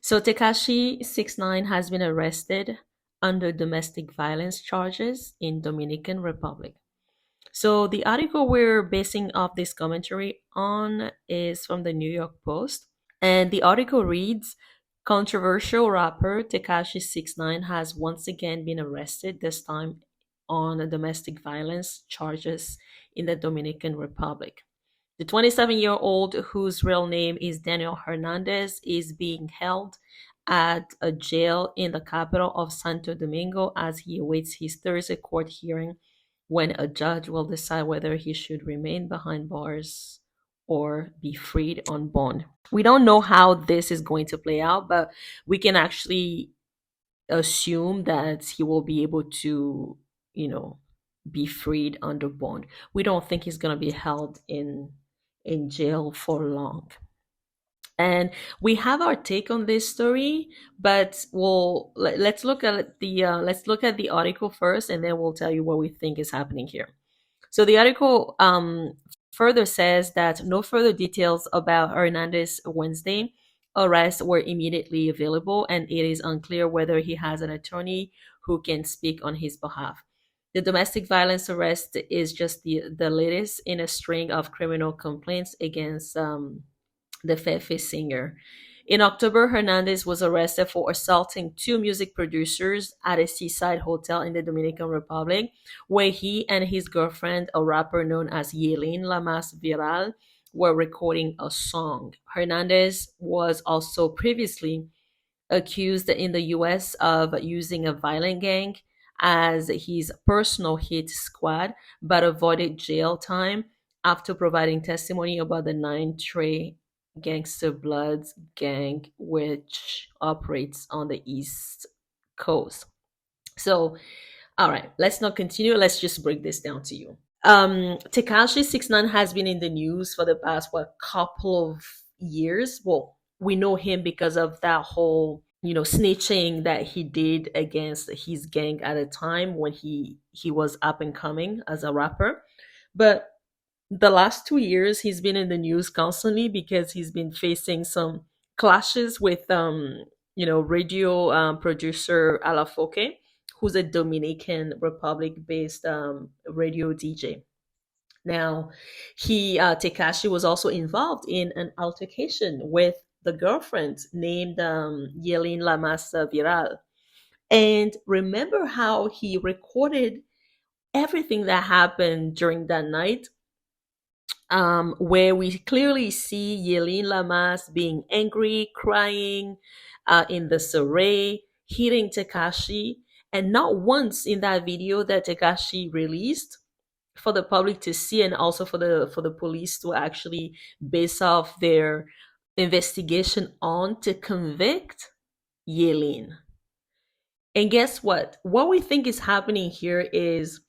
So Tekashi 69 has been arrested under domestic violence charges in Dominican Republic. So the article we're basing off this commentary on is from the New York Post. And the article reads, controversial rapper Tekashi 69 has once again been arrested, this time on domestic violence charges in the Dominican Republic. The 27-year-old, whose real name is Daniel Hernandez, is being held at a jail in the capital of Santo Domingo as he awaits his Thursday court hearing when a judge will decide whether he should remain behind bars or be freed on bond. We don't know how this is going to play out, but we can actually assume that he will be able to, you know, be freed under bond. We don't think he's going to be held in jail for long. And we have our take on this story, but let's look at the article first, and then we'll tell you what we think is happening here. So the article further says that no further details about Hernandez Wednesday arrest were immediately available, and it is unclear whether he has an attorney who can speak on his behalf. The domestic violence arrest is just the latest in a string of criminal complaints against the Fefe singer. In October, Hernandez was arrested for assaulting two music producers at a seaside hotel in the Dominican Republic, where he and his girlfriend, a rapper known as Yailin+las+viral, were recording a song. Hernandez was also previously accused in the US of using a violent gang as his personal hit squad, but avoided jail time after providing testimony about the Nine Trey Gangster Bloods gang, which operates on the East Coast. So, all right, let's not continue. Let's just break this down to you. Tekashi 69 has been in the news for the past what couple of years. Well, we know him because of that whole snitching that he did against his gang at a time when he was up and coming as a rapper. But the last 2 years he's been in the news constantly because he's been facing some clashes with radio producer Alafoke, who's a Dominican Republic based radio DJ. Now, he Tekashi was also involved in an altercation with the girlfriend named Yailin+las+viral. And remember how he recorded everything that happened during that night, where we clearly see Yailin+las being angry, crying in the soiree, hitting Tekashi. And not once in that video that Tekashi released for the public to see, and also for the police to actually base off their investigation on, to convict Yailin. And guess what? What we think is happening here is,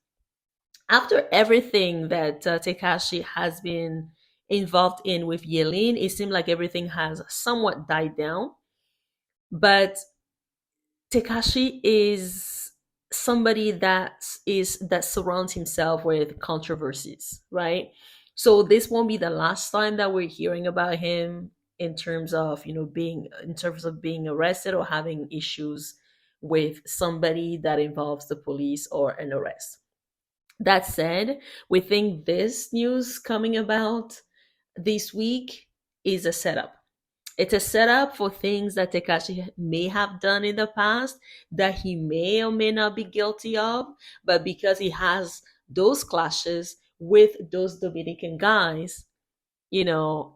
after everything that Tekashi has been involved in with Yailin, it seemed like everything has somewhat died down. But Tekashi is somebody that surrounds himself with controversies, right? So this won't be the last time that we're hearing about him in terms of being arrested or having issues with somebody that involves the police or an arrest. That said, we think this news coming about this week is a setup. It's a setup for things that Tekashi may have done in the past that he may or may not be guilty of, but because he has those clashes with those Dominican guys, in the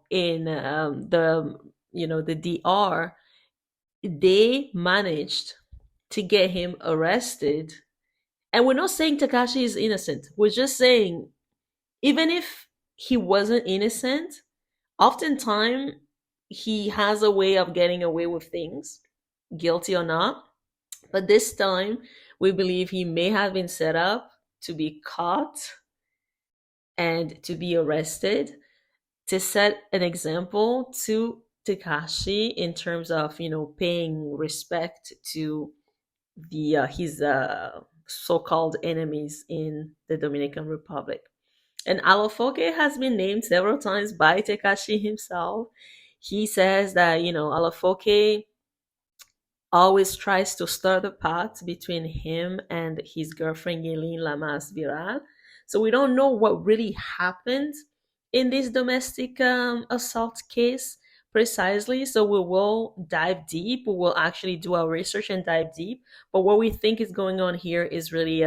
DR, they managed to get him arrested. And we're not saying Tekashi is innocent. We're just saying, even if he wasn't innocent, oftentimes he has a way of getting away with things, guilty or not. But this time, we believe he may have been set up to be caught and to be arrested, to set an example to Tekashi in terms of paying respect to the his so-called enemies in the Dominican Republic. And Alafoke has been named several times by Tekashi himself. He says that Alafoke always tries to stir the pot between him and his girlfriend Yailin+las+viral. So we don't know what really happened in this domestic assault case precisely. So we will dive deep. We will actually do our research and dive deep. But what we think is going on here is really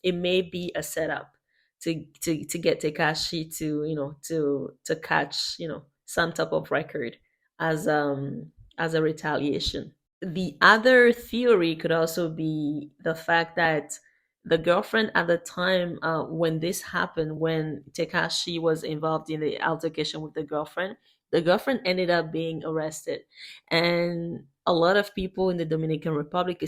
it may be a setup to get Tekashi to to catch some type of record as a retaliation. The other theory could also be the fact that the girlfriend at the time when this happened, when Tekashi was involved in the altercation with the girlfriend ended up being arrested. And a lot of people in the Dominican Republic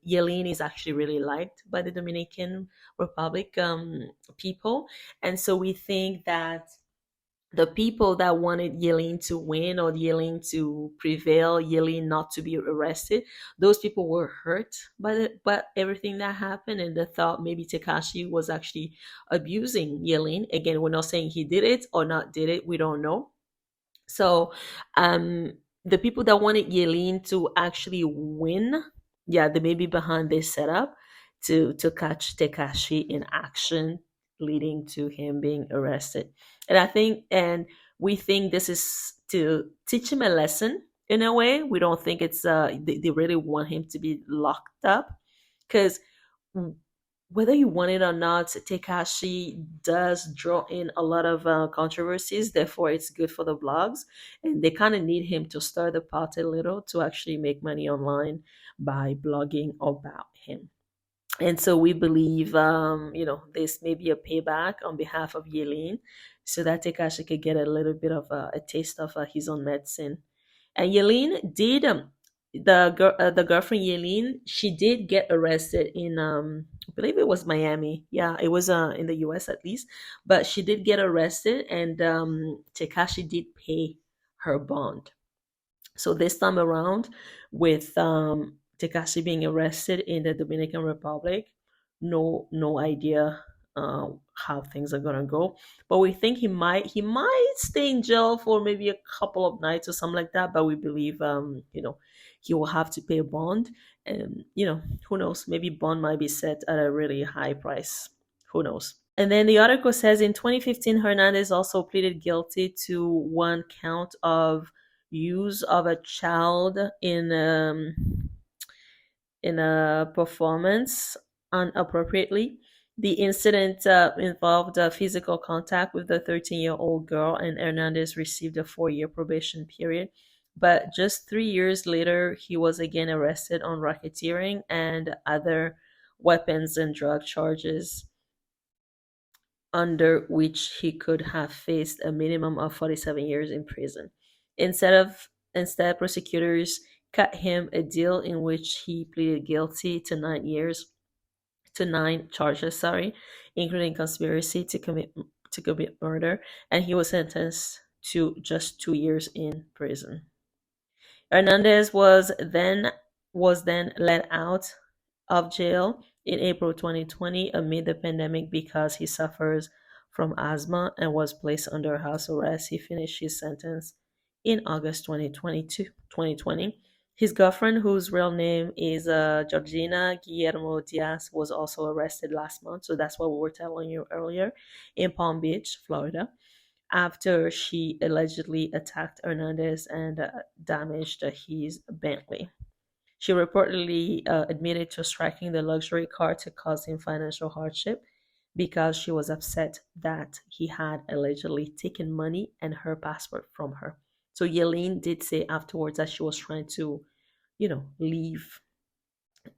Yailin is actually really liked by the Dominican Republic people. And so we think that the people that wanted Yelene to win or Yelene to prevail, Yelene not to be arrested, those people were hurt by everything that happened, and they thought maybe Tekashi was actually abusing Yelene. Again, we're not saying he did it or not did it. We don't know. So, um, the people that wanted Yelene to actually win, yeah, they may be behind this setup to catch Tekashi in action, leading to him being arrested. And we think this is to teach him a lesson in a way. We don't think they really want him to be locked up because whether you want it or not, Tekashi does draw in a lot of controversies. Therefore, it's good for the blogs, and they kind of need him to stir the pot a little to actually make money online by blogging about him. And so we believe, this may be a payback on behalf of Yelin, so that Tekashi could get a little bit of a taste of his own medicine. And Yelin did the girlfriend Yelin, she did get arrested in I believe it was Miami. Yeah, it was in the US at least. But she did get arrested, and Tekashi did pay her bond. So this time around, with Tekashi being arrested in the Dominican Republic, no idea how things are gonna go. But we think he might stay in jail for maybe a couple of nights or something like that. But we believe he will have to pay a bond, and who knows, maybe bond might be set at a really high price. Who knows? And then the article says in 2015, Hernandez also pleaded guilty to one count of use of a child in a performance inappropriately. The incident involved physical contact with the 13-year-old girl, and Hernandez received a 4-year probation period. But just 3 years later, he was again arrested on racketeering and other weapons and drug charges, under which he could have faced a minimum of 47 years in prison. Instead, prosecutors cut him a deal in which he pleaded guilty to 9 charges, including conspiracy to commit murder, and he was sentenced to just 2 years in prison. Hernandez was then let out of jail in April 2020 amid the pandemic because he suffers from asthma and was placed under house arrest. He finished his sentence in August 2020. His girlfriend, whose real name is Georgina Guillermo Diaz, was also arrested last month. So that's what we were telling you earlier, in Palm Beach, Florida, after she allegedly attacked Hernandez and damaged his Bentley. She reportedly admitted to striking the luxury car to cause him financial hardship because she was upset that he had allegedly taken money and her passport from her. So Yelene did say afterwards that she was trying to, leave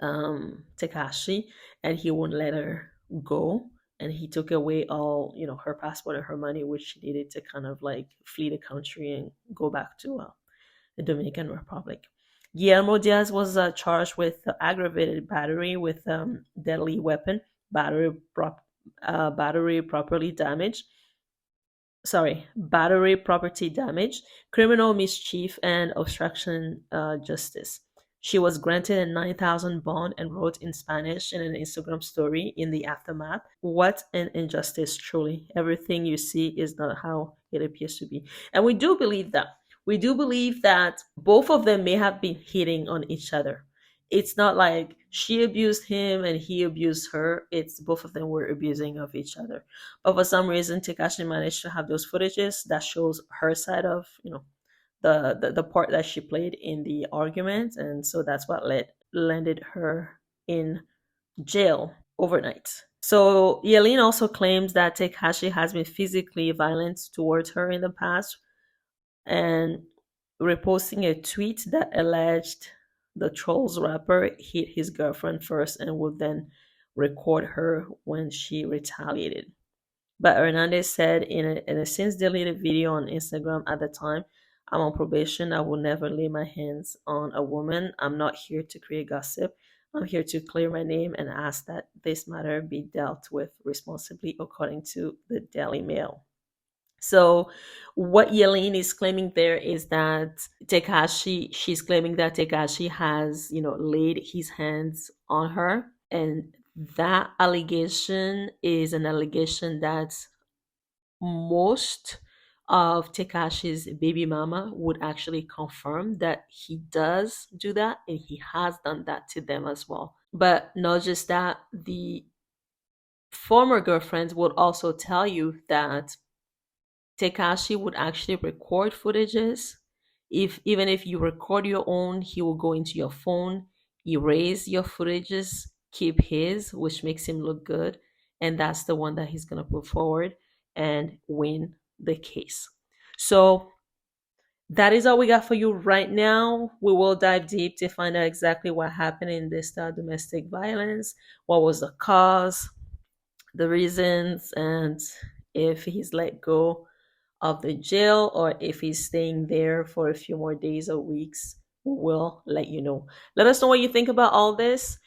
Tekashi, and he wouldn't let her go. And he took away all, her passport and her money, which she needed to kind of like flee the country and go back to the Dominican Republic. Guillermo Diaz was charged with aggravated battery with deadly weapon, battery properly damaged. Sorry, battery property damage, criminal mischief, and obstruction justice. She was granted a 9,000 bond and wrote in Spanish in an Instagram story in the aftermath, "What an injustice, truly. Everything you see is not how it appears to be." And we do believe that. We do believe that both of them may have been hitting on each other. it's not like she abused him and he abused her. It's both of them were abusing of each other. But for some reason, Tekashi managed to have those footages that shows her side of, the part that she played in the argument, and so that's what landed her in jail overnight. So Yailin also claims that Tekashi has been physically violent towards her in the past, and reposting a tweet that alleged the Trolls rapper hit his girlfriend first and would then record her when she retaliated. But Hernandez said in a since deleted video on Instagram at the time, I'm on probation. I will never lay my hands on a woman. I'm not here to create gossip. I'm here to clear my name and ask that this matter be dealt with responsibly according to the Daily Mail. So what Yelene is claiming there is that she's claiming that Tekashi has, laid his hands on her. And that allegation is an allegation that most of Tekashi's baby mama would actually confirm that he does do that and he has done that to them as well. But not just that, the former girlfriends would also tell you that Tekashi would actually record footages. If even if you record your own, he will go into your phone, erase your footages, keep his, which makes him look good, and that's the one that he's gonna put forward and win the case. So that is all we got for you right now. We will dive deep to find out exactly what happened in this domestic violence, what was the cause, the reasons, and if he's let go of the jail or if he's staying there for a few more days or weeks. We'll let you know. Let us know what you think about all this.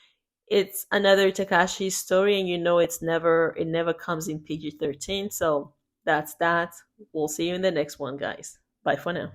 It's another Tekashi story, and it never comes in PG-13. So that's that. We'll see you in the next one, guys. Bye for now.